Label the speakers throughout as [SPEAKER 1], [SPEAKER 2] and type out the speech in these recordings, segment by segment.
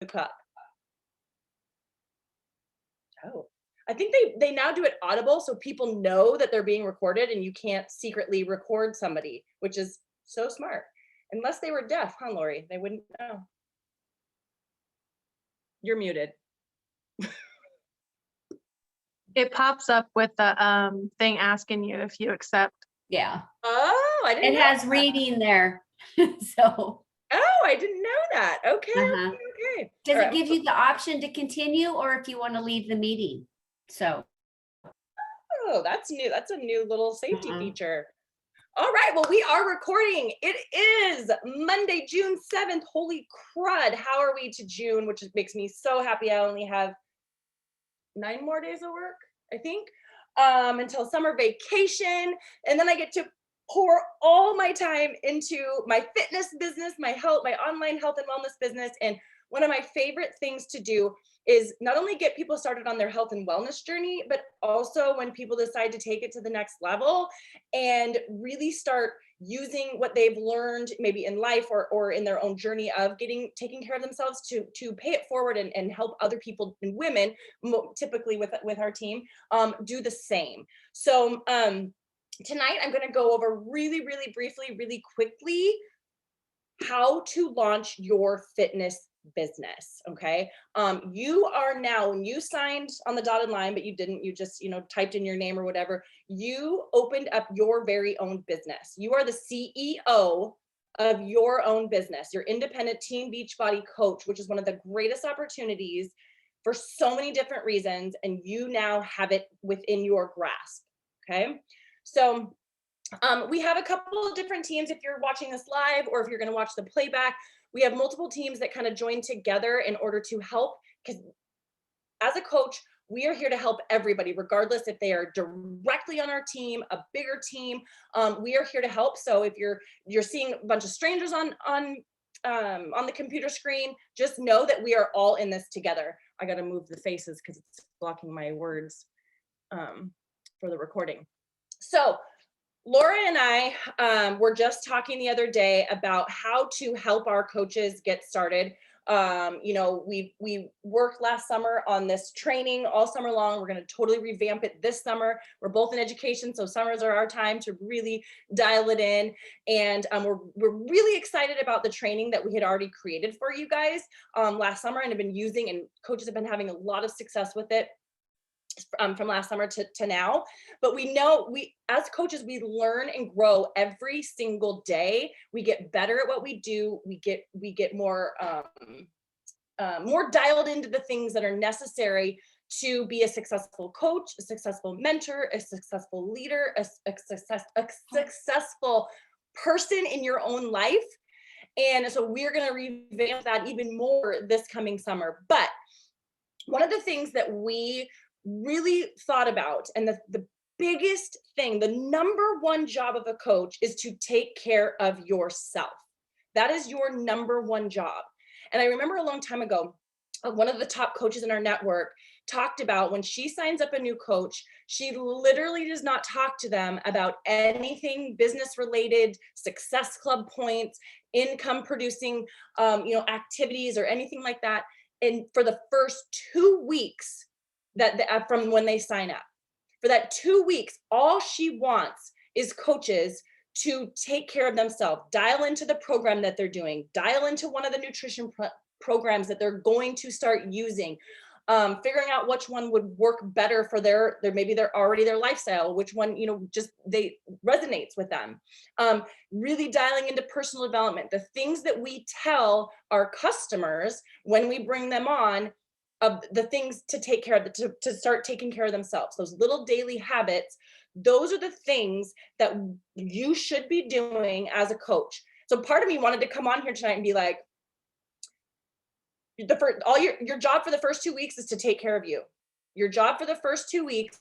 [SPEAKER 1] cup. Oh, I think they now do it audible so people know that they're being recorded and you can't secretly record somebody, which is so smart. Unless they were deaf, huh, Lori? They wouldn't know. You're muted.
[SPEAKER 2] It pops up with the thing asking you if you accept.
[SPEAKER 3] Yeah,
[SPEAKER 1] Oh, I didn't
[SPEAKER 3] it
[SPEAKER 1] know
[SPEAKER 3] has
[SPEAKER 1] that.
[SPEAKER 3] reading there. So,
[SPEAKER 1] Oh, I didn't know that. Okay,
[SPEAKER 3] uh-huh.
[SPEAKER 1] okay.
[SPEAKER 3] Does
[SPEAKER 1] All
[SPEAKER 3] it
[SPEAKER 1] right.
[SPEAKER 3] give you the option to continue or if you want to leave the meeting? So,
[SPEAKER 1] Oh, that's new. That's a new little safety
[SPEAKER 3] uh-huh.
[SPEAKER 1] feature. All right, well, we are recording. It is Monday, June 7th. Holy crud. How are we to June? Which makes me so happy. I only have 9 more days of work, I think, until summer vacation. And then I get to pour all my time into my fitness business, my health, my online health and wellness business. And one of my favorite things to do is not only get people started on their health and wellness journey, but also when people decide to take it to the next level and really start using what they've learned maybe in life or in their own journey of taking care of themselves to pay it forward and help other people and women, typically with our team, do the same. So tonight I'm going to go over really, really briefly, really quickly, how to launch your fitness business. Okay. You are now, when you signed on the dotted line, but you didn't, you just, typed in your name or whatever, you opened up your very own business. You are the CEO of your own business, your independent Team Beachbody coach, which is one of the greatest opportunities for so many different reasons. And you now have it within your grasp. Okay. So we have a couple of different teams. If you're watching this live or if you're going to watch the playback, we have multiple teams that kind of join together in order to help. Because as a coach, we are here to help everybody, regardless if they are directly on our team, a bigger team. We are here to help. So if you're seeing a bunch of strangers on the computer screen, just know that we are all in this together. I got to move the faces because it's blocking my words for the recording. So Laura and I were just talking the other day about how to help our coaches get started. We worked last summer on this training all summer long. We're going to totally revamp it this summer. We're both in education, so summers are our time to really dial it in. And we're really excited about the training that we had already created for you guys last summer and have been using, and coaches have been having a lot of success with it. From last summer to now. But we know as coaches, we learn and grow every single day. We get better at what we do. We get more dialed into the things that are necessary to be a successful coach, a successful mentor, a successful leader, a successful person in your own life. And so we're going to revamp that even more this coming summer. But one of the things that we really thought about, and the biggest thing, the number one job of a coach is to take care of yourself. That is your number one job. And I remember a long time ago, one of the top coaches in our network talked about when she signs up a new coach, she literally does not talk to them about anything business related, success club points, income producing, activities or anything like that. And for the first 2 weeks from when they sign up, for that 2 weeks, all she wants is coaches to take care of themselves, dial into the program that they're doing, dial into one of the nutrition programs that they're going to start using, figuring out which one would work better for their maybe they're already their lifestyle, which one, just they resonates with them. Really dialing into personal development, the things that we tell our customers when we bring them on, of the things to take care of, to start taking care of themselves, those little daily habits. Those are the things that you should be doing as a coach. So part of me wanted to come on here tonight and be like, your job for the first 2 weeks is to take care of you. Your job for the first 2 weeks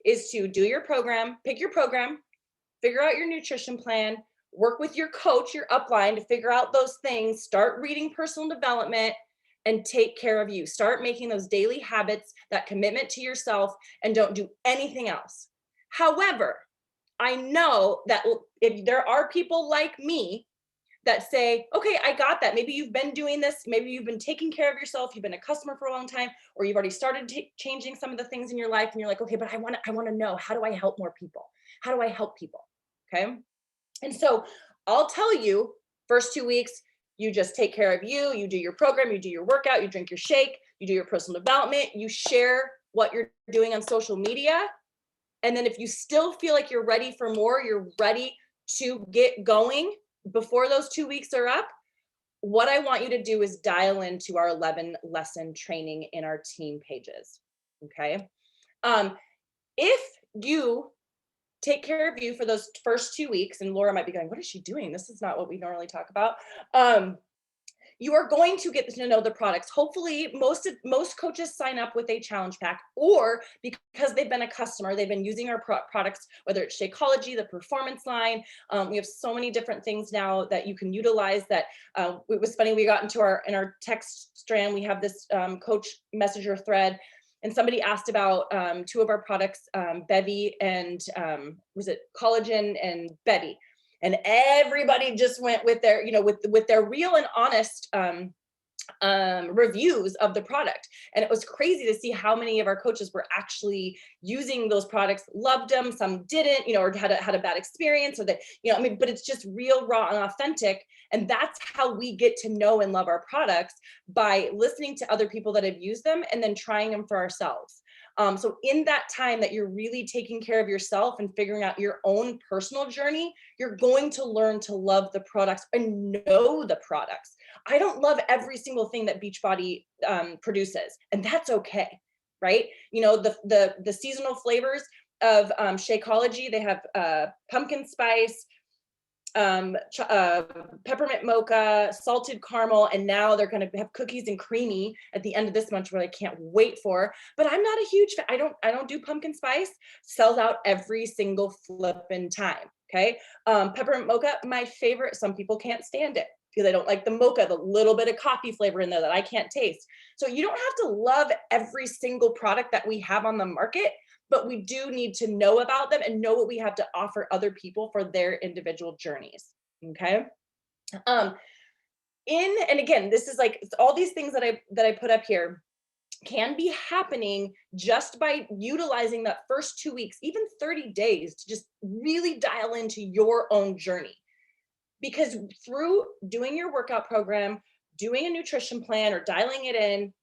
[SPEAKER 1] is to do your program, pick your program, figure out your nutrition plan, work with your coach, your upline to figure out those things, start reading personal development, and take care of you. Start making those daily habits, that commitment to yourself, and don't do anything else. However, I know that if there are people like me that say, okay, I got that. Maybe you've been doing this. Maybe you've been taking care of yourself. You've been a customer for a long time, or you've already started changing some of the things in your life. And you're like, okay, but I want to know, how do I help more people? How do I help people? Okay. And so I'll tell you, first 2 weeks, you just take care of you. You do your program, you do your workout, you drink your shake, you do your personal development, you share what you're doing on social media. And then if you still feel like you're ready for more, you're ready to get going before those 2 weeks are up, what I want you to do is dial into our 11 lesson training in our team pages. Okay. If you take care of you for those first 2 weeks, and Laura might be going, what is she doing? This is not what we normally talk about. You are going to get to know the products. Hopefully, most coaches sign up with a challenge pack, or because they've been a customer, they've been using our products, whether it's Shakeology, the performance line. We have so many different things now that you can utilize. That it was funny. We got into in our text strand. We have this coach messenger thread, and somebody asked about two of our products, Bevy and was it Collagen and Bevy. And everybody just went with their, with their real and honest reviews of the product. And it was crazy to see how many of our coaches were actually using those products, loved them, some didn't, or had a bad experience, or that, but it's just real, raw, and authentic. And that's how we get to know and love our products, by listening to other people that have used them and then trying them for ourselves. So in that time that you're really taking care of yourself and figuring out your own personal journey, you're going to learn to love the products and know the products. I don't love every single thing that Beachbody produces, and that's okay, right? The seasonal flavors of Shakeology, they have pumpkin spice, peppermint mocha, salted caramel, and now they're going to have cookies and creamy at the end of this month, where I can't wait for. But I'm not a huge fan. I don't do pumpkin spice. Sells out every single flipping time. Okay. Peppermint mocha, my favorite. Some people can't stand it because they don't like the mocha, the little bit of coffee flavor in there that I can't taste. So you don't have to love every single product that we have on the market, but we do need to know about them and know what we have to offer other people for their individual journeys. Okay. And again, this is like all these things that I put up here can be happening just by utilizing that first 2 weeks, even 30 days, to just really dial into your own journey. Because through doing your workout program, doing a nutrition plan, or dialing it in,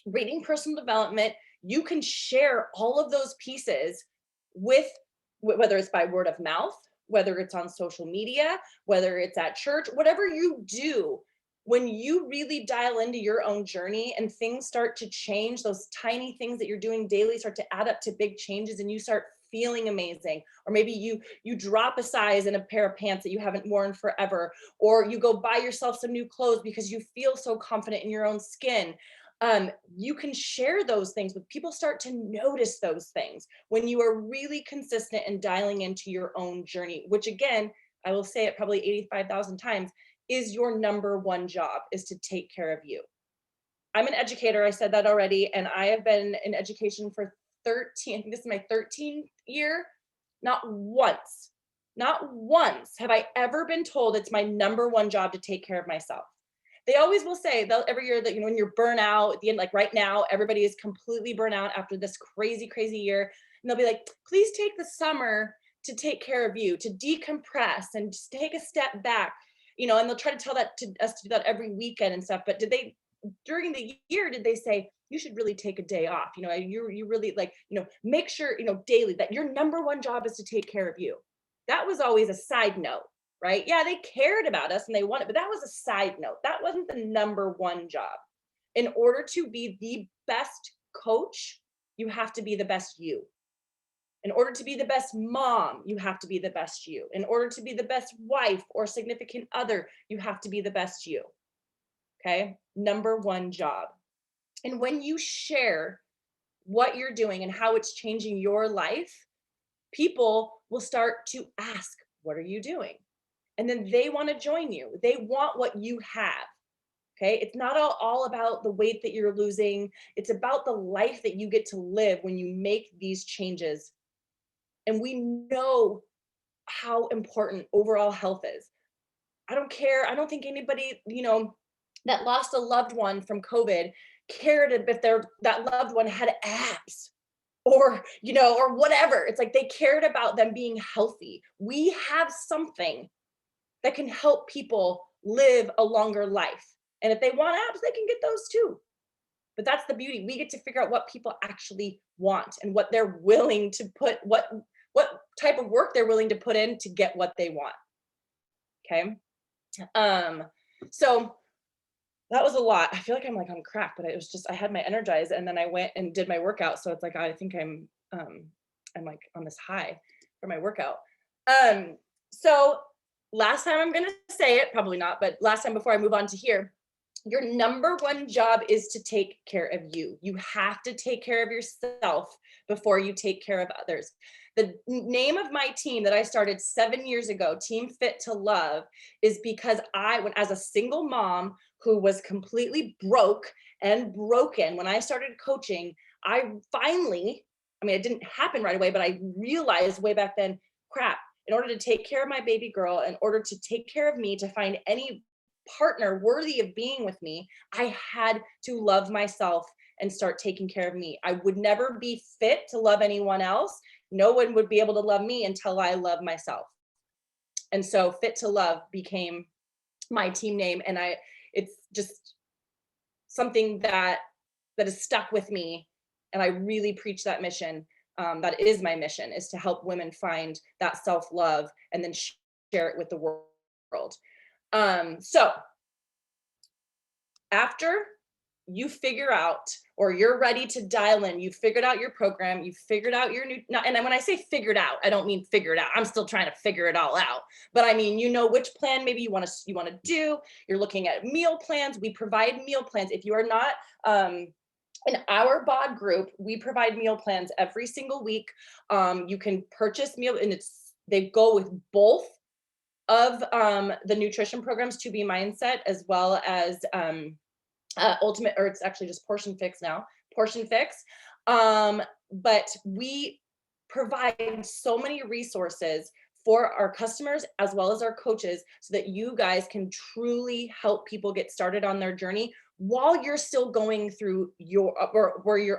[SPEAKER 1] reading personal development, you can share all of those pieces with, whether it's by word of mouth, whether it's on social media, whether it's at church, whatever you do. When you really dial into your own journey and things start to change, those tiny things that you're doing daily start to add up to big changes, and you start feeling amazing. Or maybe you drop a size in a pair of pants that you haven't worn forever, or you go buy yourself some new clothes because you feel so confident in your own skin. You can share those things with people. Start to notice those things when you are really consistent and dialing into your own journey, which, again, I will say it probably 85,000 times, is your number one job, is to take care of you. I'm an educator. I said that already. And I have been in education for 13, I think this is my 13th year. Not once have I ever been told it's my number one job to take care of myself. They always will say, every year, that, when you're burnt out at the end, like right now, everybody is completely burnt out after this crazy, crazy year. And they'll be like, please take the summer to take care of you, to decompress and just take a step back, and they'll try to tell that to us to do that every weekend and stuff. But during the year, did they say, you should really take a day off? You really make sure, daily, that your number one job is to take care of you. That was always a side note. Right? Yeah, they cared about us and they wanted, but that was a side note. That wasn't the number one job. In order to be the best coach, you have to be the best you. In order to be the best mom, you have to be the best you. In order to be the best wife or significant other, you have to be the best you. Okay? Number one job. And when you share what you're doing and how it's changing your life, people will start to ask, what are you doing? And then they want to join you. They want what you have. Okay. It's not all about the weight that you're losing. It's about the life that you get to live when you make these changes. And we know how important overall health is. I don't care. I don't think anybody, that lost a loved one from COVID cared if that loved one had abs or, or whatever. It's like they cared about them being healthy. We have something that can help people live a longer life. And if they want abs, they can get those too. But that's the beauty. We get to figure out what people actually want and what they're willing to put, what type of work they're willing to put in to get what they want. Okay. So that was a lot. I feel like I'm like on crack, but it was just, I had my Energize and then I went and did my workout. So it's like, I think I'm like on this high for my workout. So last time I'm going to say it, probably not, but last time before I move on to here, your number one job is to take care of you. You have to take care of yourself before you take care of others. The name of my team that I started 7 years ago, Team Fit to Love, is because as a single mom who was completely broke and broken, when I started coaching, I finally, it didn't happen right away, but I realized way back then, crap, in order to take care of my baby girl, in order to take care of me, to find any partner worthy of being with me, I had to love myself and start taking care of me. I would never be fit to love anyone else. No one would be able to love me until I love myself. And so Fit to Love became my team name. And it's just something that is stuck with me. And I really preach that mission. That is my mission, is to help women find that self-love and then share it with the world. So after you figure out, or you're ready to dial in, you figured out your program, you figured out your new, and when I say figured out, I don't mean figured out. I'm still trying to figure it all out. But I mean, which plan maybe you want to do. You're looking at meal plans. We provide meal plans. If you are not in our BOD group, we provide meal plans every single week. You can purchase meal, and they go with both of the nutrition programs, To Be Mindset, as well as Ultimate, or it's actually just Portion Fix now, Portion Fix. But we provide so many resources for our customers as well as our coaches so that you guys can truly help people get started on their journey while you're still going through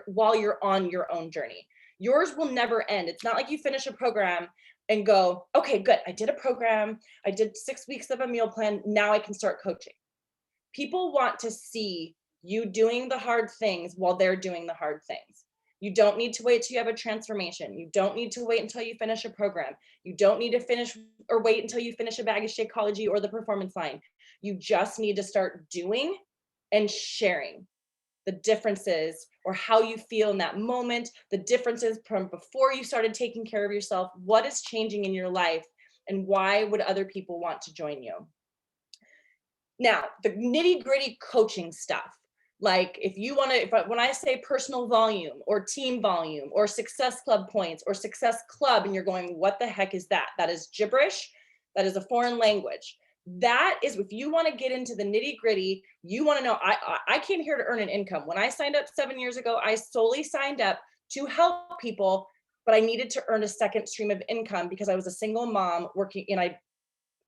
[SPEAKER 1] while you're on your own journey. Yours will never end. It's not like you finish a program and go, okay, good. I did a program. I did 6 weeks of a meal plan. Now I can start coaching. People want to see you doing the hard things while they're doing the hard things. You don't need to wait till you have a transformation. You don't need to wait until you finish a program. You don't need to wait until you finish a Baggage Shakeology or the Performance Line. You just need to start doing and sharing the differences, or how you feel in that moment, the differences from before you started taking care of yourself, what is changing in your life, and why would other people want to join you? Now, the nitty gritty coaching stuff, like when I say personal volume or team volume or Success Club points or Success Club, and you're going, what the heck is that? That is gibberish. That is a foreign language. That is, if you want to get into the nitty gritty, you want to know, I came here to earn an income. When I signed up 7 years ago, I solely signed up to help people, but I needed to earn a second stream of income because I was a single mom working, and I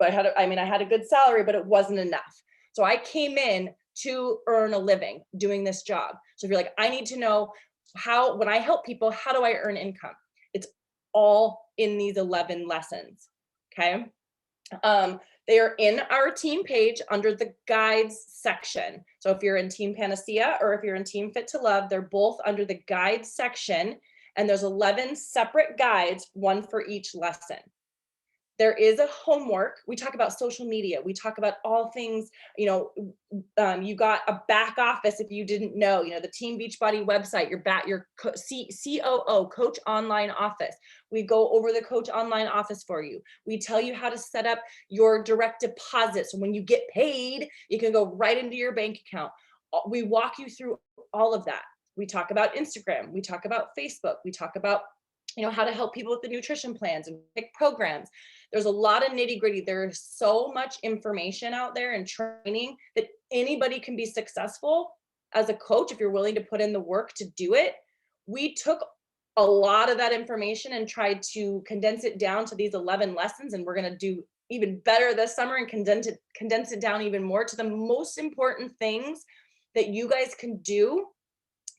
[SPEAKER 1] had a good salary, but it wasn't enough. So I came in to earn a living doing this job. So if you're like, I need to know when I help people, how do I earn income? It's all in these 11 lessons. Okay. They are in our team page under the guides section. So if you're in Team Panacea or if you're in Team Fit to Love, they're both under the guides section. And there's 11 separate guides, one for each lesson. There is a homework. We talk about social media. We talk about all things, you got a back office if you didn't know, the Team Beachbody website, your COO, Coach Online Office. We go over the Coach Online Office for you. We tell you how to set up your direct deposit. So when you get paid, you can go right into your bank account. We walk you through all of that. We talk about Instagram. We talk about Facebook. We talk about how to help people with the nutrition plans and pick programs. There's a lot of nitty gritty. There's so much information out there and training that anybody can be successful as a coach if you're willing to put in the work to do it. We took a lot of that information and tried to condense it down to these 11 lessons, and we're going to do even better this summer and condense it down even more to the most important things that you guys can do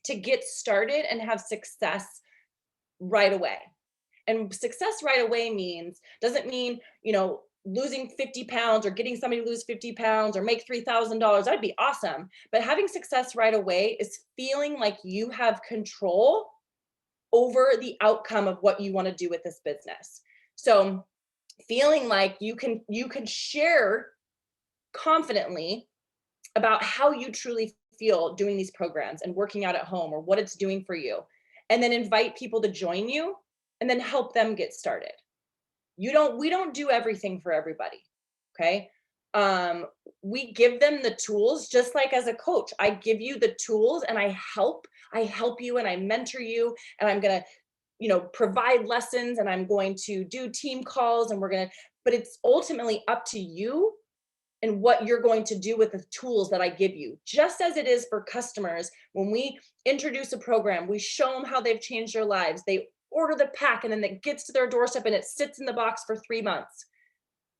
[SPEAKER 1] to get started and have success right away. And success right away doesn't mean, losing 50 pounds or getting somebody to lose 50 pounds or make $3,000. That'd be awesome. But having success right away is feeling like you have control over the outcome of what you want to do with this business. So feeling like you can share confidently about how you truly feel doing these programs and working out at home, or what it's doing for you, and then invite people to join you and then help them get started. We don't do everything for everybody. Okay. We give them the tools, just like as a coach, I give you the tools and I help you and I mentor you, and I'm going to, provide lessons, and I'm going to do team calls, and but it's ultimately up to you and what you're going to do with the tools that I give you. Just as it is for customers, when we introduce a program, we show them how they've changed their lives. They order the pack, and then it gets to their doorstep and it sits in the box for 3 months.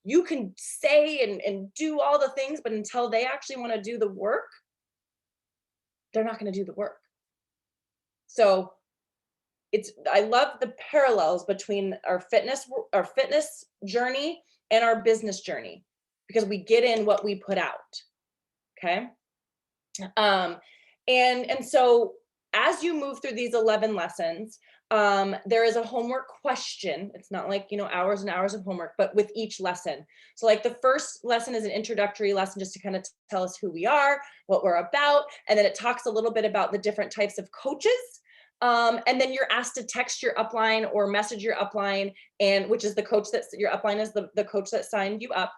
[SPEAKER 1] You can say and do all the things, but until they actually want to do the work, they're not going to do the work. So I love the parallels between our fitness journey and our business journey, because we get in what we put out. Okay. And so as you move through these 11 lessons, there is a homework question. It's not like, hours and hours of homework, but with each lesson. So like the first lesson is an introductory lesson, just to kind of tell us who we are, what we're about. And then it talks a little bit about the different types of coaches. And then you're asked to text your upline or message your upline, and which is the coach your upline is the coach that signed you up,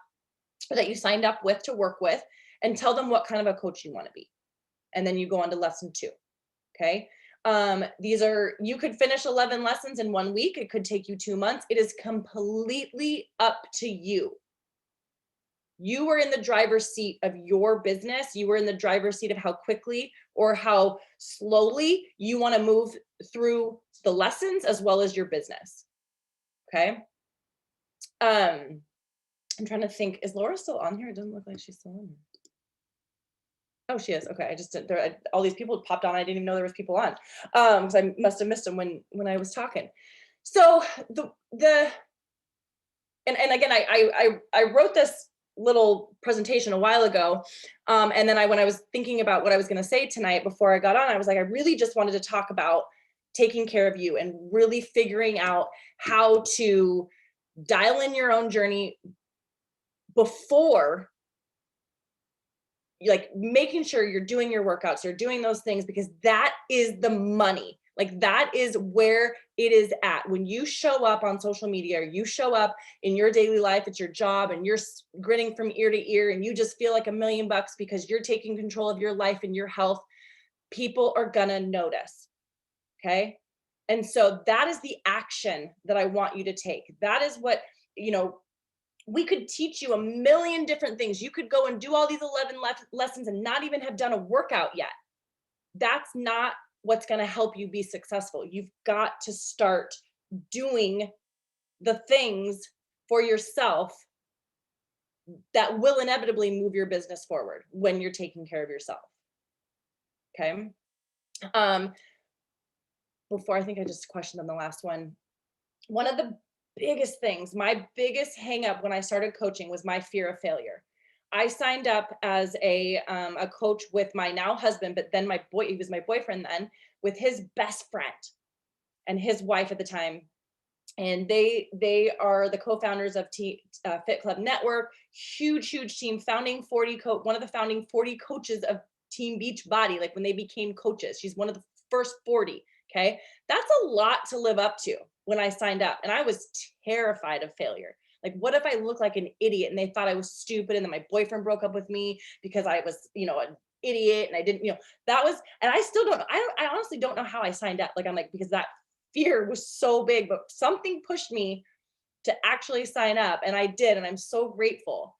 [SPEAKER 1] that you signed up with to work with, and tell them what kind of a coach you want to be. And then you go on to lesson 2. Okay. You could finish 11 lessons in 1 week. It could take you 2 months. It is completely up to you. You are in the driver's seat of your business. You are in the driver's seat of how quickly or how slowly you want to move through the lessons as well as your business. Okay. I'm trying to think, is Laura still on here? It doesn't look like she's still on here. Oh, she is. Okay. I just didn't, all these people popped on. I didn't even know there was people on. Because I must have missed them when I was talking. So and again, I wrote this little presentation a while ago. And then when I was thinking about what I was going to say tonight before I got on, I was like, I really just wanted to talk about taking care of you and really figuring out how to dial in your own journey before, like making sure you're doing your workouts, you're doing those things, because that is the money. Like that is where it is at. When you show up on social media, or you show up in your daily life, it's your job, and you're grinning from ear to ear, and you just feel like $1 million because you're taking control of your life and your health, people are gonna notice. Okay. And so that is the action that I want you to take. That is what, we could teach you 1 million different things. You could go and do all these 11 lessons and not even have done a workout yet. That's not what's going to help you be successful. You've got to start doing the things for yourself that will inevitably move your business forward when you're taking care of yourself. Okay. Before, I think I just questioned on the last one. One of the biggest things, my biggest hang up when I started coaching was my fear of failure. I signed up as a coach with my now husband, but then he was my boyfriend then, with his best friend and his wife at the time. And they are the co-founders of Fit Club Network, huge team, one of the founding 40 coaches of Team Beachbody. Like when they became coaches, she's one of the first 40. Okay. That's a lot to live up to when I signed up, and I was terrified of failure. Like, what if I look like an idiot and they thought I was stupid, and then my boyfriend broke up with me because I was, an idiot, and I didn't, that was, and I still don't know. I honestly don't know how I signed up. Like, I'm like, because that fear was so big, but something pushed me to actually sign up, and I did, and I'm so grateful.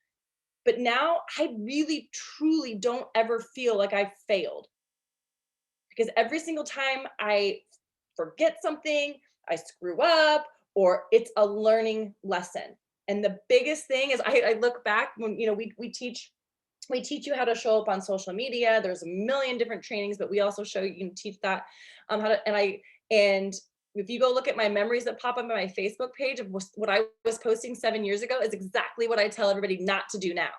[SPEAKER 1] But now I really, truly don't ever feel like I failed, because every single time I forget something, I screw up, or it's a learning lesson. And the biggest thing is I look back when, you know, we teach you how to show up on social media. There's a million different trainings, but we also show you can teach that how to, and if you go look at my memories that pop up on my Facebook page of what I was posting 7 years ago is exactly what I tell everybody not to do now,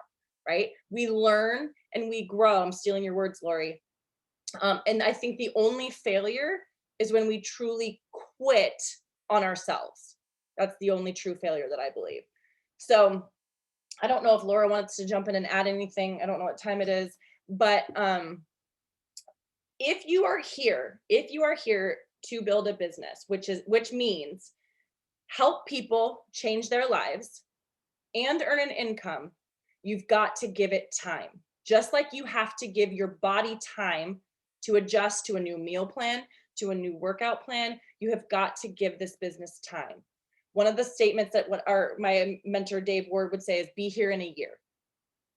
[SPEAKER 1] right? We learn and we grow. I'm stealing your words, Lori. And I think the only failure is when we truly quit on ourselves. That's the only true failure that I believe. So I don't know if Laura wants to jump in and add anything. I don't know what time it is, but if you are here to build a business, which means help people change their lives and earn an income, you've got to give it time. Just like you have to give your body time to adjust to a new meal plan, to a new workout plan, you have got to give this business time. One of the statements that my mentor Dave Ward would say is, be here in a year.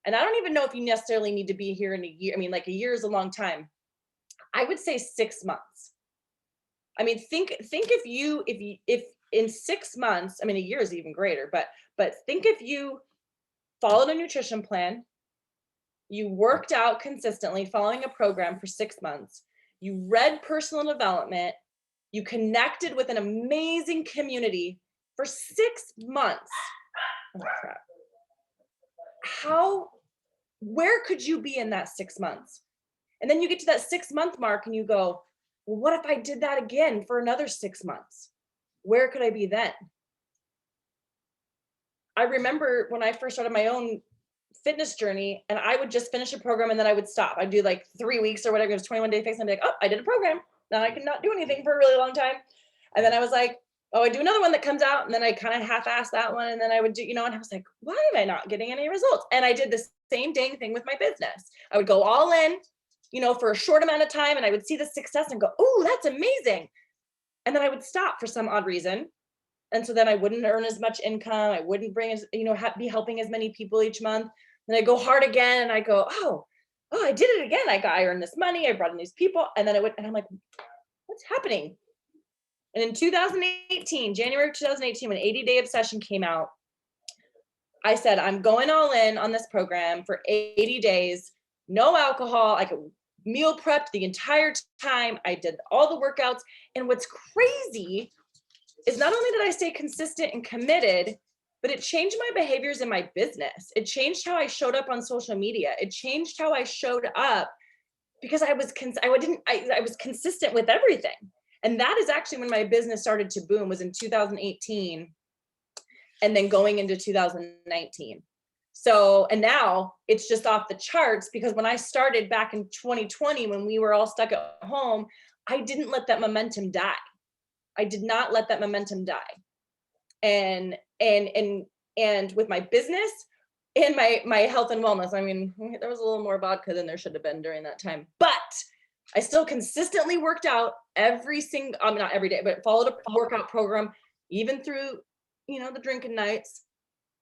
[SPEAKER 1] And I don't even know if you necessarily need to be here in a year. I mean, like, a year is a long time. I would say 6 months. I mean, think if in 6 months, I mean, a year is even greater, but think if you followed a nutrition plan, you worked out consistently following a program for 6 months, you read personal development, you connected with an amazing community for 6 months. Oh, crap. Where could you be in that 6 months? And then you get to that 6-month mark and you go, well, what if I did that again for another 6 months? Where could I be then? I remember when I first started my own fitness journey, and I would just finish a program and then I would stop. I'd do like 3 weeks or whatever. It was 21-day fix. And I'd be like, oh, I did a program. Now I cannot do anything for a really long time. And then I was like, oh, I do another one that comes out. And then I kind of half-assed that one. And then I would do, and I was like, why am I not getting any results? And I did the same dang thing with my business. I would go all in, for a short amount of time, and I would see the success and go, oh, that's amazing. And then I would stop for some odd reason. And so then I wouldn't earn as much income. I wouldn't bring as, be helping as many people each month. Then I go hard again and I go, oh, I did it again. I earned this money. I brought in these people. And then and I'm like, what's happening? And in 2018, January 2018, when 80 Day Obsession came out, I said, I'm going all in on this program for 80 days, no alcohol. I could meal prepped the entire time. I did all the workouts. And what's crazy is not only did I stay consistent and committed, but it changed my behaviors in my business. It changed how I showed up on social media. It changed how I showed up because I was consistent with everything. And that is actually when my business started to boom, was in 2018 and then going into 2019. So, and now it's just off the charts, because when I started back in 2020, when we were all stuck at home, I didn't let that momentum die. I did not let that momentum die. And with my business and my health and wellness, I mean, there was a little more vodka than there should have been during that time, but I still consistently worked out not every day, but followed a workout program, even through, the drinking nights.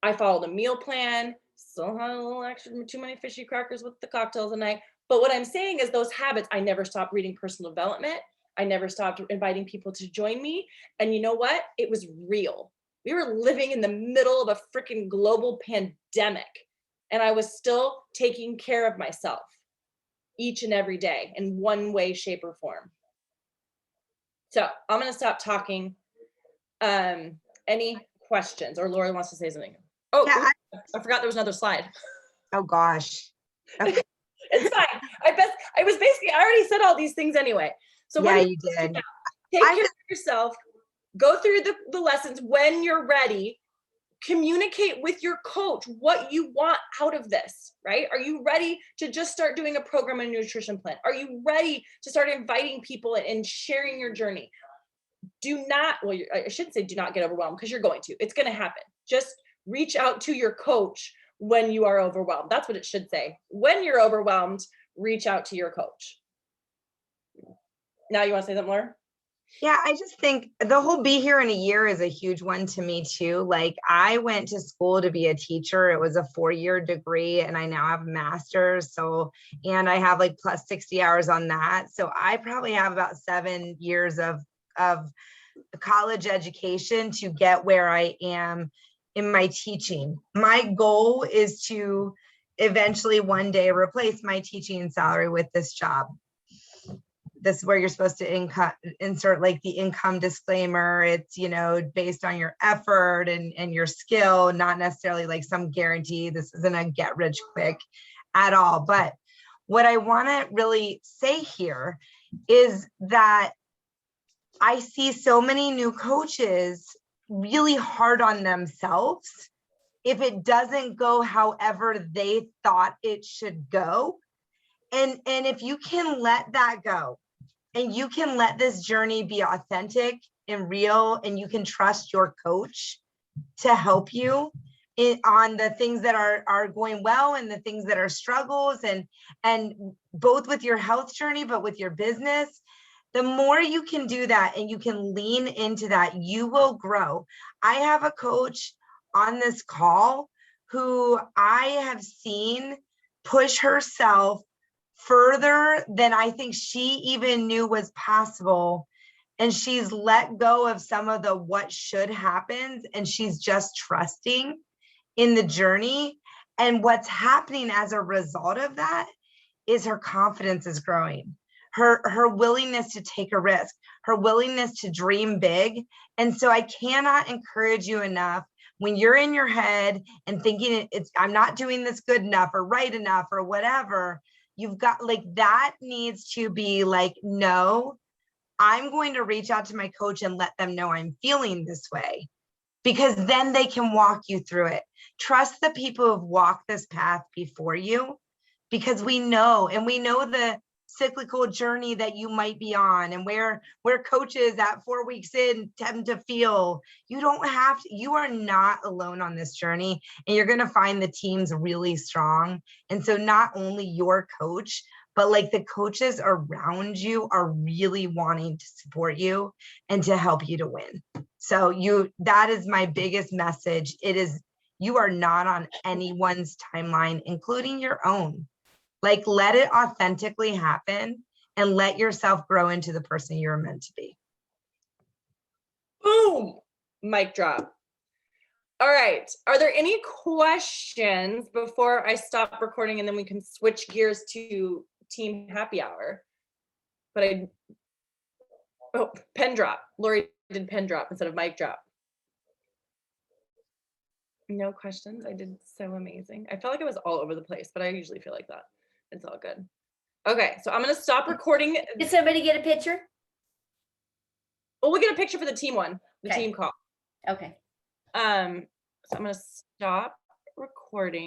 [SPEAKER 1] I followed a meal plan, still had a little extra, too many fishy crackers with the cocktails at night. But what I'm saying is those habits, I never stopped reading personal development. I never stopped inviting people to join me. And you know what? It was real. We were living in the middle of a freaking global pandemic, and I was still taking care of myself each and every day in one way, shape, or form. So I'm going to stop talking. Any questions? Or Laura wants to say something. Oh, yeah, I forgot there was another slide.
[SPEAKER 4] Oh gosh. Okay.
[SPEAKER 1] It's fine. I already said all these things anyway. So
[SPEAKER 4] yeah, you did.
[SPEAKER 1] Take care of yourself. Go through the lessons when you're ready. Communicate with your coach what you want out of this, right? Are you ready to just start doing a program and nutrition plan? Are you ready to start inviting people and sharing your journey? I shouldn't say do not get overwhelmed, because you're going to. It's going to happen. Just reach out to your coach when you are overwhelmed. That's what it should say. When you're overwhelmed, reach out to your coach. Now you want to say something, Laura?
[SPEAKER 4] Yeah, I just think the whole be here in a year is a huge one to me too. Like, I went to school to be a teacher. It was a 4-year degree, and I now have a master's. And I have like plus 60 hours on that. So I probably have about 7 years of college education to get where I am in my teaching. My goal is to eventually one day replace my teaching salary with this job. This is where you're supposed to insert like the income disclaimer. It's, you know, based on your effort and your skill, not necessarily like some guarantee. This isn't a get rich quick at all. But what I want to really say here is that I see so many new coaches really hard on themselves if it doesn't go however they thought it should go. And if you can let that go, and you can let this journey be authentic and real, and you can trust your coach to help you on the things that are going well and the things that are struggles, and both with your health journey, but with your business, the more you can do that and you can lean into that, you will grow. I have a coach on this call who I have seen push herself further than I think she even knew was possible. And she's let go of some of the what should happen, and she's just trusting in the journey. And what's happening as a result of that is her confidence is growing, her willingness to take a risk, her willingness to dream big. And so I cannot encourage you enough, when you're in your head and thinking I'm not doing this good enough or right enough or whatever, you've got like, that needs to be like, no, I'm going to reach out to my coach and let them know I'm feeling this way, because then they can walk you through it. Trust the people who've walked this path before you, because we know the cyclical journey that you might be on, and where coaches at 4 weeks in tend to feel. You are not alone on this journey, and you're going to find the team's really strong. And so not only your coach, but like the coaches around you are really wanting to support you and to help you to win. So that is my biggest message. You are not on anyone's timeline, including your own. Like, let it authentically happen and let yourself grow into the person you're meant to be.
[SPEAKER 1] Boom, mic drop. All right, are there any questions before I stop recording, and then we can switch gears to team happy hour? But pen drop. Lori did pen drop instead of mic drop. No questions. I did so amazing. I felt like I was all over the place, but I usually feel like that. It's all good. Okay, so I'm gonna stop recording.
[SPEAKER 3] Did somebody get a picture?
[SPEAKER 1] Well, we'll get a picture for the team one, the
[SPEAKER 3] Okay.
[SPEAKER 1] team call.
[SPEAKER 3] Okay.
[SPEAKER 1] So I'm gonna stop recording.